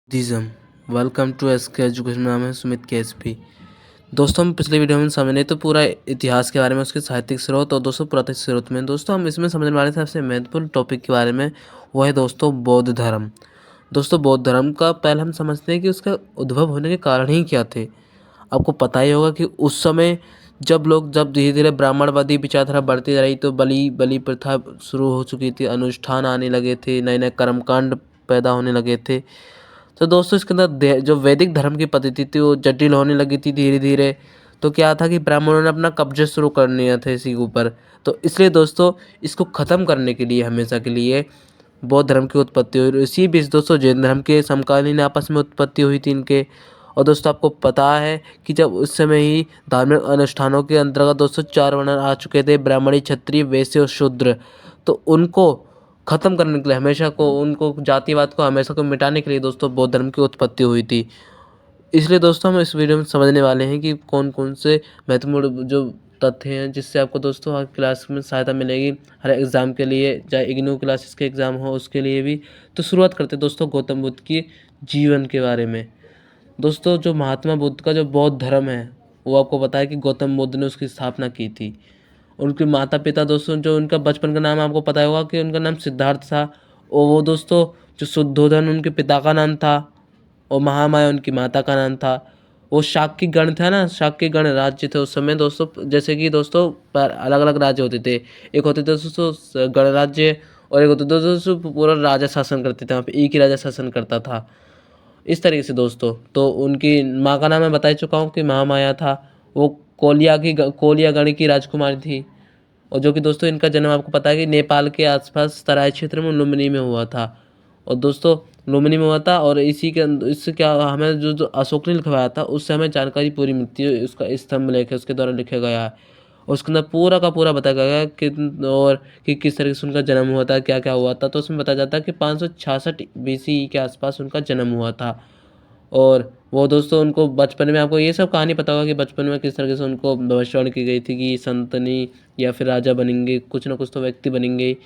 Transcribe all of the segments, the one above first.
Buddhism welcome to SK education. नाम है Sumit Ksp. दोस्तों हम पिछले वीडियो में समझने तो पूरा इतिहास के बारे में, उसके साहित्यिक स्रोत और दोस्तों पुरातत्व स्रोत में दोस्तों हम इसमें समझने वाले सबसे महत्वपूर्ण टॉपिक के बारे में, वो है दोस्तों बौद्ध धर्म। दोस्तों बौद्ध धर्म का पहले हम समझते हैं कि उसका उद्भव होने के कारण ही क्या थे। आपको पता ही होगा कि उस समय जब धीरे धीरे ब्राह्मणवादी विचारधारा बढ़ती रही तो बलि बलि प्रथा शुरू हो चुकी थी, अनुष्ठान आने लगे थे, नए नए कर्मकांड पैदा होने लगे थे। तो दोस्तों इसके अंदर जो वैदिक धर्म की पद्धति थी वो जटिल होने लगी थी धीरे धीरे। तो क्या था कि ब्राह्मणों ने अपना कब्जा शुरू कर लिया था इसी के ऊपर। तो इसलिए दोस्तों इसको ख़त्म करने के लिए हमेशा के लिए बौद्ध धर्म की उत्पत्ति हुई। इसी बीच दोस्तों जैन धर्म के समकालीन आपस में उत्पत्ति हुई थी इनके। और दोस्तों आपको पता है कि जब उस समय ही धार्मिक अनुष्ठानों के अंतर्गत दोस्तों 4 वर्ण आ चुके थे, ब्राह्मणी, क्षत्रिय, वैश्य और शूद्र। तो उनको ख़त्म करने के लिए उनको जातिवाद को हमेशा को मिटाने के लिए दोस्तों बौद्ध धर्म की उत्पत्ति हुई थी। इसलिए दोस्तों हम इस वीडियो में समझने वाले हैं कि कौन कौन से महत्वपूर्ण जो तथ्य हैं जिससे आपको दोस्तों हर क्लास में सहायता मिलेगी, हर एग्ज़ाम के लिए, चाहे इग्नू क्लासेस के एग्ज़ाम हो उसके लिए भी। तो शुरुआत करते हैं दोस्तों गौतम बुद्ध की जीवन के बारे में। दोस्तों जो महात्मा बुद्ध का जो बौद्ध धर्म है वो आपको पता है कि गौतम बुद्ध ने उसकी स्थापना की थी। उनके माता पिता दोस्तों, जो उनका बचपन का नाम आपको पता होगा कि उनका नाम सिद्धार्थ था। और वो दोस्तों जो शुद्धोधन उनके पिता का नाम था और महामाया उनकी माता का नाम था। वो शाक्य गण था ना, शाक्य गण राज्य थे उस समय दोस्तों। जैसे कि दोस्तों अलग अलग राज्य होते थे, एक होते थे दोस्तों गणराज्य और एक होते थे दोस्तों पूरा राजा शासन करते थे, वहाँ पे एक ही राजा शासन करता था। इस तरीके से दोस्तों तो उनकी माँ का नाम मैं बता चुका हूँ कि महामाया था। वो कोलिया गण की राजकुमारी थी। और जो कि दोस्तों इनका जन्म आपको पता है कि नेपाल के आसपास तराई क्षेत्र में लुम्बिनी में हुआ था। और दोस्तों लुम्बिनी में हुआ था और इससे क्या हमें जो अशोक ने लिखवाया था उससे हमें जानकारी पूरी मिलती है। उसका स्तंभ लेख है, उसके द्वारा लिखा गया है। और उसके अंदर पूरा का पूरा बताया गया है कि किस तरीके से उनका जन्म हुआ था, क्या क्या हुआ था। तो उसमें बताया जाता है कि 566 BCE के आसपास उनका जन्म हुआ था। और वो दोस्तों उनको बचपन में, आपको ये सब कहानी पता होगा कि बचपन में किस तरीके से उनको भविष्यवाणी की गई थी कि संतनी या फिर राजा बनेंगे, कुछ ना कुछ तो व्यक्ति बनेंगे।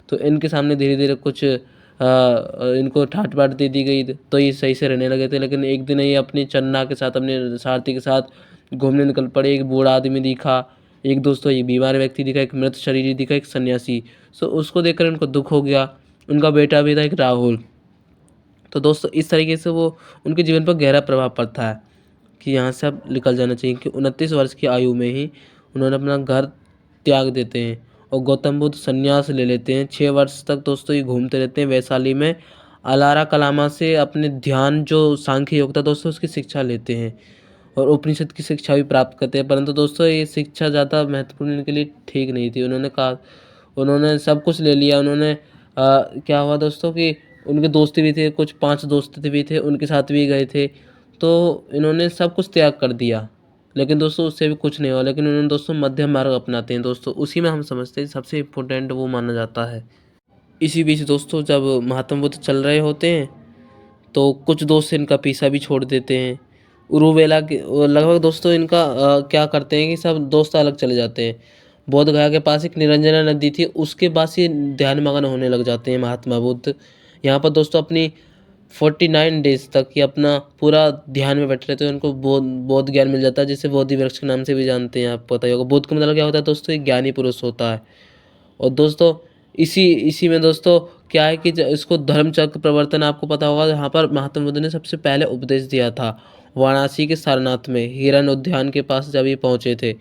तो इनके सामने धीरे धीरे कुछ इनको ठाट बाट दे दी गई तो ये सही से रहने लगे थे। लेकिन एक दिन ये अपनी चन्ना के साथ, अपने सारथी के साथ घूमने निकल पड़े। एक बूढ़ा आदमी दिखा, एक दोस्तों ये बीमार व्यक्ति दिखा, एक मृत शरीर दिखा, एक सन्यासी। सो उसको देखकर उनको दुख हो गया। उनका बेटा भी था एक राहुल। तो दोस्तों इस तरीके से वो उनके जीवन पर गहरा प्रभाव पड़ता है कि यहाँ से अब निकल जाना चाहिए। कि 29 वर्ष की आयु में ही उन्होंने अपना घर त्याग देते हैं और गौतम बुद्ध संन्यास ले लेते हैं। 6 वर्ष तक दोस्तों ये घूमते रहते हैं वैशाली में। अलारा कलामा से अपने ध्यान जो सांख्य योग था दोस्तों उसकी शिक्षा लेते हैं और उपनिषद की शिक्षा भी प्राप्त करते हैं। परंतु दोस्तों ये शिक्षा ज़्यादा महत्वपूर्ण इनके लिए ठीक नहीं थी। उन्होंने सब कुछ ले लिया। क्या हुआ दोस्तों कि उनके दोस्त भी थे, कुछ 5 दोस्त भी थे, उनके साथ भी गए थे। तो इन्होंने सब कुछ त्याग कर दिया। लेकिन दोस्तों उससे भी कुछ नहीं हुआ। लेकिन उन्होंने दोस्तों मध्यम मार्ग अपनाते हैं दोस्तों, उसी में हम समझते हैं सबसे इम्पोर्टेंट वो माना जाता है। इसी बीच दोस्तों जब महात्मा बुद्ध चल रहे होते हैं तो कुछ दोस्त इनका पीछा भी छोड़ देते हैं। उरुवेला के लगभग दोस्तों इनका क्या करते हैं कि सब दोस्त अलग चले जाते हैं। बोध गया के पास एक निरंजना नदी थी, उसके पास ही ध्यान मग्न होने लग जाते हैं महात्मा बुद्ध। यहाँ पर दोस्तों अपनी 49 डेज तक ये अपना पूरा ध्यान में बैठे रहते हैं। उनको बौद्ध ज्ञान मिल जाता है, जिसे बोधि वृक्ष के नाम से भी जानते हैं। आपको पता ही होगा बुद्ध का मतलब क्या होता है दोस्तों, एक ज्ञानी पुरुष होता है। और दोस्तों इसी इसी में दोस्तों क्या है कि इसको धर्मचक्र प्रवर्तन आपको पता होगा, यहाँ पर महात्मा बुद्ध ने सबसे पहले उपदेश दिया था वाराणसी के सारनाथ में, हिरन उद्यान के पास जब ये पहुँचे थे।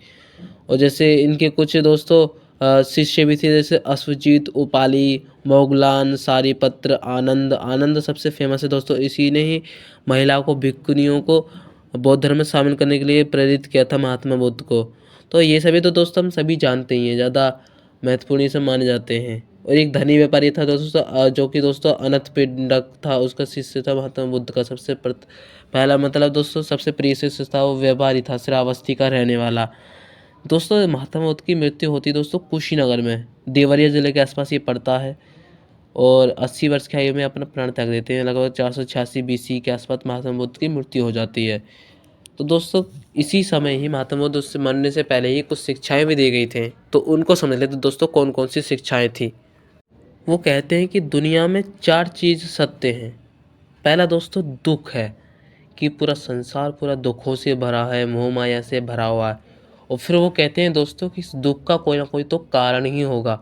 और जैसे इनके कुछ दोस्तों शिष्य भी थे, जैसे अश्वजीत, उपाली, मोगलान, सारीपत्र, आनंद। आनंद सबसे फेमस है दोस्तों, इसी ने ही महिलाओं को, भिक्षुनियों को बौद्ध धर्म में शामिल करने के लिए प्रेरित किया था महात्मा बुद्ध को। तो ये सभी तो दोस्तों हम सभी जानते ही हैं, ज़्यादा महत्वपूर्ण ये सब माने जाते हैं। और एक धनी व्यापारी था दोस्तों जो कि दोस्तों अनंत पिंडक था, उसका शिष्य था महात्मा बुद्ध का। पहला मतलब दोस्तों सबसे प्रिय शिष्य था, वो व्यापारी था, श्रावस्ती का रहने वाला। दोस्तों महात्मा बुद्ध की मृत्यु होती दोस्तों कुशीनगर में, देवरिया जिले के आसपास ये पड़ता है। और 80 वर्ष की आयु में अपना प्राण त्याग देते हैं। लगभग 486 BC के आसपास महात्मा बुद्ध की मृत्यु हो जाती है। तो दोस्तों इसी समय ही महात्मा बुद्ध उससे मरने से पहले ही कुछ शिक्षाएं भी दी गई थी। तो उनको समझ लेते दोस्तों कौन कौन सी शिक्षाएं थी। वो कहते हैं कि दुनिया में 4 चीज़ सत्य हैं। पहला दोस्तों दुख है कि पूरा संसार पूरा दुखों से भरा है, मोह माया से भरा हुआ है। और फिर वो कहते हैं दोस्तों कि इस दुख का कोई ना कोई तो कारण ही होगा।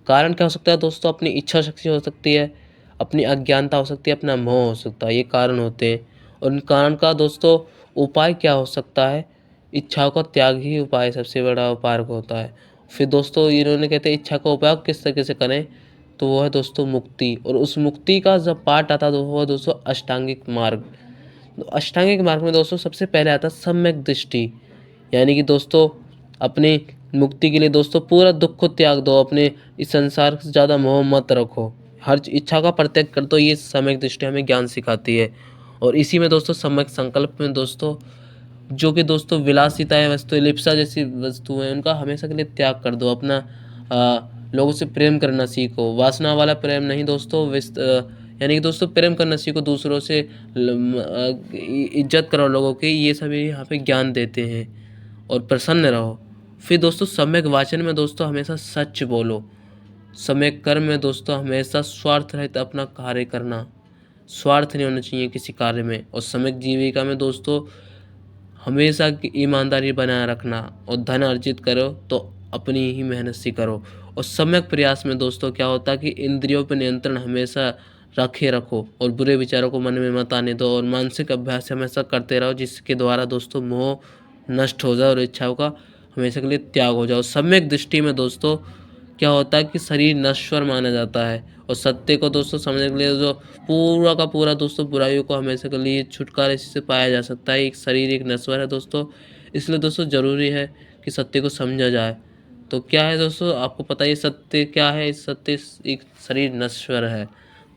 कारण क्या हो सकता है दोस्तों? अपनी इच्छा शक्ति हो सकती है, अपनी अज्ञानता हो सकती है, अपना मोह हो सकता है, ये कारण होते हैं। और उन कारण का दोस्तों उपाय क्या हो सकता है? इच्छाओं का त्याग ही उपाय सबसे बड़ा उपाय होता है। फिर दोस्तों इन्होंने कहते हैं इच्छा का उपयोग किस तरीके से करें, तो वो है दोस्तों मुक्ति। और उस मुक्ति का जब पार्ट आता है तो वो है दोस्तों अष्टांगिक मार्ग। तो अष्टांगिक मार्ग में दोस्तों सबसे पहले आता है सम्यक दृष्टि, यानी कि दोस्तों अपनी मुक्ति के लिए दोस्तों पूरा दुख को त्याग दो, अपने इस संसार से ज़्यादा मोह मत रखो, हर इच्छा का परित्याग कर दो। ये सम्यक दृष्टि हमें ज्ञान सिखाती है। और इसी में दोस्तों सम्यक संकल्प में दोस्तों जो कि दोस्तों विलासिताएं वस्तु लिप्सा जैसी वस्तुएं उनका हमेशा के लिए त्याग कर दो। अपना लोगों से प्रेम करना सीखो, वासना वाला प्रेम नहीं दोस्तों, यानी कि दोस्तों प्रेम करना सीखो, दूसरों से इज्जत करो लोगों की, ये सभी यहाँ पे ज्ञान देते हैं। और प्रसन्न रहो। फिर दोस्तों सम्यक वाचन में दोस्तों हमेशा सच बोलो। सम्यक कर्म में दोस्तों हमेशा स्वार्थ रहित अपना कार्य करना, स्वार्थ नहीं होना चाहिए किसी कार्य में। और सम्यक जीविका में दोस्तों हमेशा की ईमानदारी बनाए रखना। और धन अर्जित करो तो अपनी ही मेहनत से करो। और सम्यक प्रयास में दोस्तों क्या होता है कि इंद्रियों पर नियंत्रण हमेशा रखो और बुरे विचारों को मन में मत आने दो। और मानसिक अभ्यास हमेशा करते रहो जिसके द्वारा दोस्तों मोह नष्ट हो जाए और इच्छाओं का हमेशा के लिए त्याग हो जाओ। सम्यक दृष्टि में दोस्तों क्या होता है कि शरीर नश्वर माना जाता है। और सत्य को दोस्तों समझने के लिए जो पूरा का पूरा दोस्तों बुराइयों को हमेशा के लिए छुटकारा इसी से पाया जा सकता है। एक शरीर एक नश्वर है दोस्तों, इसलिए दोस्तों ज़रूरी है कि सत्य को समझा जाए। तो क्या है दोस्तों, आपको पता है सत्य क्या है? सत्य एक शरीर नश्वर है,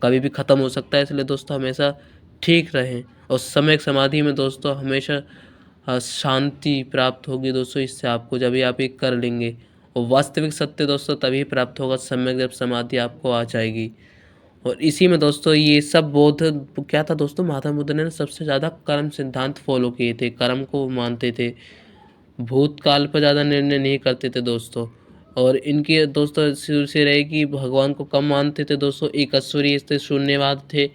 कभी भी ख़त्म हो सकता है, इसलिए दोस्तों हमेशा ठीक रहें। और सम्यक समाधि में दोस्तों हमेशा शांति प्राप्त होगी दोस्तों इससे आपको, जब भी आप ये कर लेंगे। और वास्तविक सत्य दोस्तों तभी प्राप्त होगा सम्यक जब समाधि आपको आ जाएगी। और इसी में दोस्तों ये सब बोध क्या था दोस्तों, महात्मा बुद्ध ने सबसे ज़्यादा कर्म सिद्धांत फॉलो किए थे, कर्म को मानते थे, भूतकाल पर ज़्यादा निर्णय नहीं करते थे दोस्तों। और इनकी दोस्तों शुरू से रहे कि भगवान को कम मानते थे दोस्तों, एक ईश्वरीय थे, शून्यवाद थे।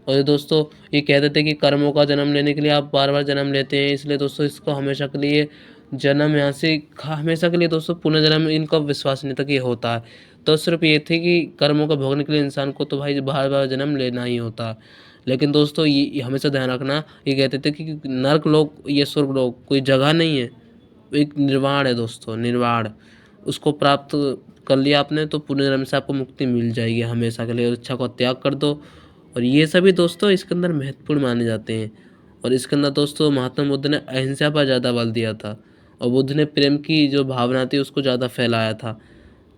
और दोस्तों ये कहते थे कि कर्मों का जन्म लेने के लिए आप बार बार जन्म लेते हैं, इसलिए दोस्तों इसको हमेशा के लिए जन्म यहाँ से हमेशा के लिए दोस्तों पुनर्जन्म इनका विश्वास नहीं था कि ये होता है। तो सिर्फ ये थे कि कर्मों का भोगने के लिए इंसान को तो भाई बार बार जन्म लेना ही होता है। लेकिन दोस्तों ये हमेशा ध्यान रखना, ये कहते थे कि नर्क लोक ये स्वर्ग लोक कोई जगह नहीं है, एक निर्वाण है दोस्तों, निर्वाण। उसको प्राप्त कर लिया आपने तो पुनर्जन्म से आपको मुक्ति मिल जाएगी हमेशा के लिए। और इच्छा को त्याग कर दो। और ये सभी दोस्तों इसके अंदर महत्वपूर्ण माने जाते हैं। और इसके अंदर दोस्तों महात्मा बुद्ध ने अहिंसा पर ज़्यादा बल दिया था। और बुद्ध ने प्रेम की जो भावना थी उसको ज़्यादा फैलाया था।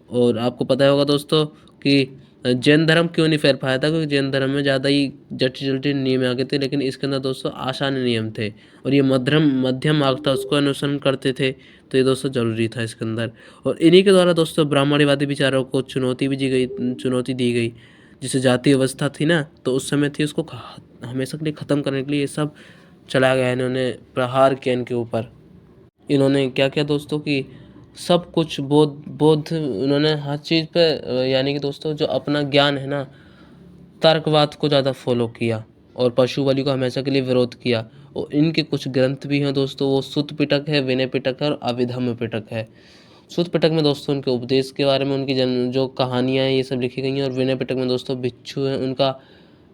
और आपको पता होगा दोस्तों कि जैन धर्म क्यों नहीं फैल पाया था, क्योंकि जैन धर्म में ज़्यादा ही जटिल जटिल नियम आ गए थे, लेकिन इसके अंदर दोस्तों आसान नियम थे। और ये मध्यम मार्ग था, उसको अनुसरण करते थे, तो ये दोस्तों ज़रूरी था इसके अंदर। और इन्हीं के द्वारा दोस्तों ब्राह्मणवादी विचारों को चुनौती दी गई। जिसे जाति व्यवस्था थी ना, तो उस समय थी, उसको हमेशा के लिए ख़त्म करने के लिए ये सब चलाया गया। इन्होंने प्रहार किया इनके ऊपर। इन्होंने क्या किया दोस्तों कि सब कुछ बोध उन्होंने हर चीज़ पे यानी कि दोस्तों जो अपना ज्ञान है ना, तर्कवाद को ज़्यादा फॉलो किया। और पशु बलि को हमेशा के लिए विरोध किया। और इनके कुछ ग्रंथ भी हैं दोस्तों, वो सुत्त पिटक है, विनय पिटक है और अभिधम्म पिटक है। सुत्त पिटक में दोस्तों उनके उपदेश के बारे में, उनकी जो कहानियाँ हैं ये सब लिखी गई हैं। और विनय पिटक में दोस्तों भिक्षु हैं, उनका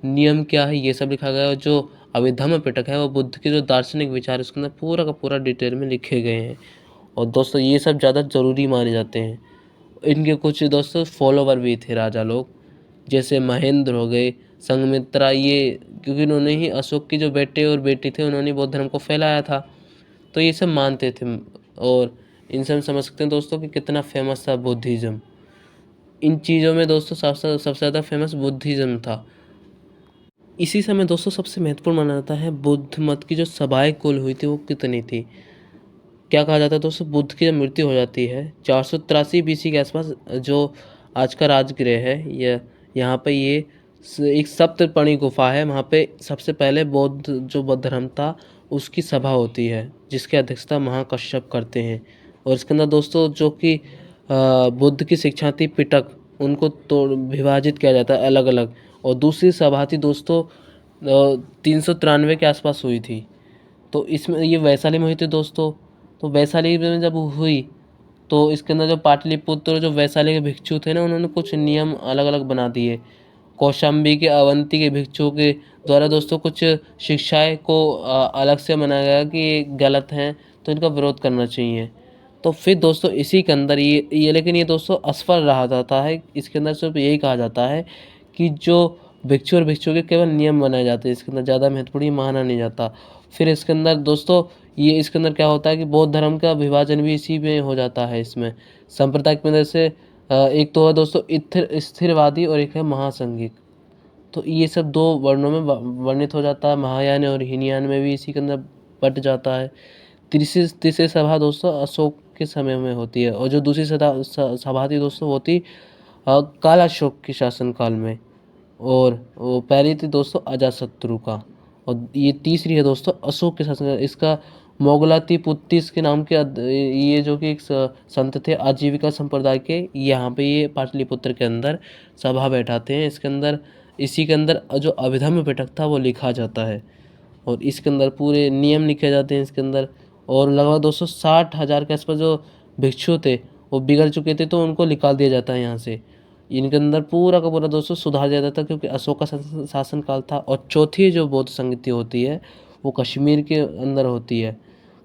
नियम क्या है ये सब लिखा गया है। और जो अभिधम्म पिटक है वो बुद्ध के जो दार्शनिक विचार है उसके अंदर पूरा का पूरा डिटेल में लिखे गए हैं। और दोस्तों ये सब ज़्यादा ज़रूरी माने जाते हैं। इनके कुछ दोस्तों फॉलोवर भी थे राजा लोग, जैसे महेंद्र हो गए, संघमित्रा, ये क्योंकि इन्होंने ही अशोक की जो बेटे और बेटी थे उन्होंने बौद्ध धर्म को फैलाया था, तो ये सब मानते थे। और इनसे हम समझ सकते हैं दोस्तों कि कितना फेमस था बुद्धिज़्म। इन चीज़ों में दोस्तों सबसे ज़्यादा फेमस बुद्धिज़्म था। इसी समय दोस्तों सबसे महत्वपूर्ण माना जाता है बुद्ध मत की जो सभाएं कुल हुई थी वो कितनी थी। क्या कहा जाता है दोस्तों, बुद्ध की जब मृत्यु हो जाती है 483 BC के आसपास, जो आज का राजगृह है यह यहाँ पे ये एक सप्तपर्णी गुफा है, वहाँ पे सबसे पहले बौद्ध धर्म था उसकी सभा होती है, जिसकी अध्यक्षता महाकश्यप करते हैं। और इसके अंदर दोस्तों जो कि बुद्ध की शिक्षा थी पिटक, उनको विभाजित किया जाता है अलग अलग। और दूसरी सभा थी दोस्तों 393 के आसपास हुई थी। तो इसमें ये वैशाली में हुई थी दोस्तों। तो वैशाली में जब हुई तो इसके अंदर जो पाटलिपुत्र जो वैशाली के भिक्षु थे ना, उन्होंने कुछ नियम अलग अलग बना दिए। कौशाम्बी के अवंती के भिक्षुओं के द्वारा दोस्तों कुछ शिक्षाएं को अलग से मनाया गया कि ये गलत हैं, तो इनका विरोध करना चाहिए। तो फिर दोस्तों इसी के अंदर ये लेकिन ये दोस्तों असफल रहा जाता है। इसके अंदर सिर्फ यही कहा जाता है कि जो भिक्षु और भिक्षुओं के केवल नियम बनाए जाते हैं, इसके अंदर ज़्यादा महत्वपूर्ण माना नहीं जाता। फिर इसके अंदर दोस्तों ये इसके अंदर क्या होता है कि बौद्ध धर्म का विभाजन भी इसी में हो जाता है। इसमें सांप्रदायिक में से एक तो है दोस्तों स्थिरवादी और एक है महासंघिक। तो ये सब दो वर्णों में वर्णित हो जाता है। महायान और हीनयान में भी इसी के अंदर बट जाता है। तीसरी सभा दोस्तों अशोक के समय में होती है, और जो दूसरी सभा थी दोस्तों वो थी काल अशोक के शासनकाल में, और वो पहली थी दोस्तों अजातशत्रु का, और ये तीसरी है दोस्तों अशोक के शासन। इसका मोगलातिपुत्तिस के नाम के ये जो कि एक संत थे आजीविका संप्रदाय के, यहाँ पे ये पाटलिपुत्र के अंदर सभा बैठाते हैं। इसके अंदर इसी के अंदर जो अभिधम्म पिटक था वो लिखा जाता है, और इसके अंदर पूरे नियम लिखे जाते हैं इसके अंदर। और लगभग 260,000 के आसपास जो भिक्षु थे वो बिगड़ चुके थे, तो उनको निकाल दिया जाता है यहाँ से। इनके अंदर पूरा का पूरा दोस्तों सुधार दिया जाता है, क्योंकि अशोक का शासनकाल था। और चौथी जो बौद्ध संगति होती है वो कश्मीर के अंदर होती है।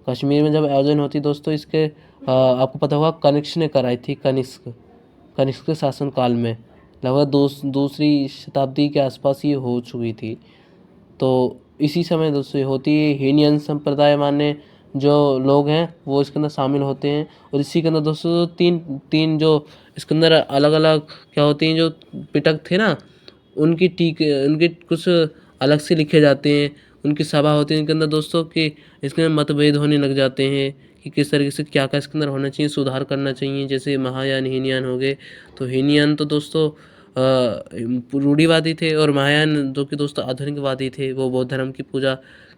कश्मीर में जब आयोजन होती है दोस्तों इसके आपको पता होगा कनिष्क ने कराई थी। कनिष्क के शासनकाल में लगभग दूसरी शताब्दी के आसपास ये हो चुकी थी। तो इसी समय दोस्तों होती है हीनियन संप्रदाय माने जो लोग हैं वो इसके अंदर शामिल होते हैं। और इसी के अंदर दोस्तों तीन जो इसके अंदर अलग अलग क्या होती हैं, जो पिटक थे ना उनके कुछ अलग से लिखे जाते हैं। उनकी सभा होती है इनके अंदर दोस्तों कि इसके अंदर मतभेद होने लग जाते हैं कि किस तरीके से क्या क्या इसके अंदर होना चाहिए, सुधार करना चाहिए। जैसे महायान हीनयान हो गए, तो हीनयान तो दोस्तों रूढ़िवादी थे, और महायान जो कि दोस्तों आधुनिकवादी थे, वो बौद्ध धर्म की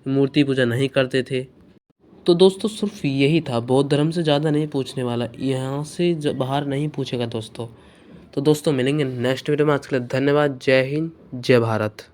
मूर्ति पूजा नहीं करते थे। तो दोस्तों सिर्फ यही था, बौद्ध धर्म से ज़्यादा नहीं पूछने वाला, यहाँ से बाहर नहीं पूछेगा दोस्तों। तो दोस्तों मिलेंगे नेक्स्ट वीडियो में। आज के लिए धन्यवाद। जय हिंद, जय भारत।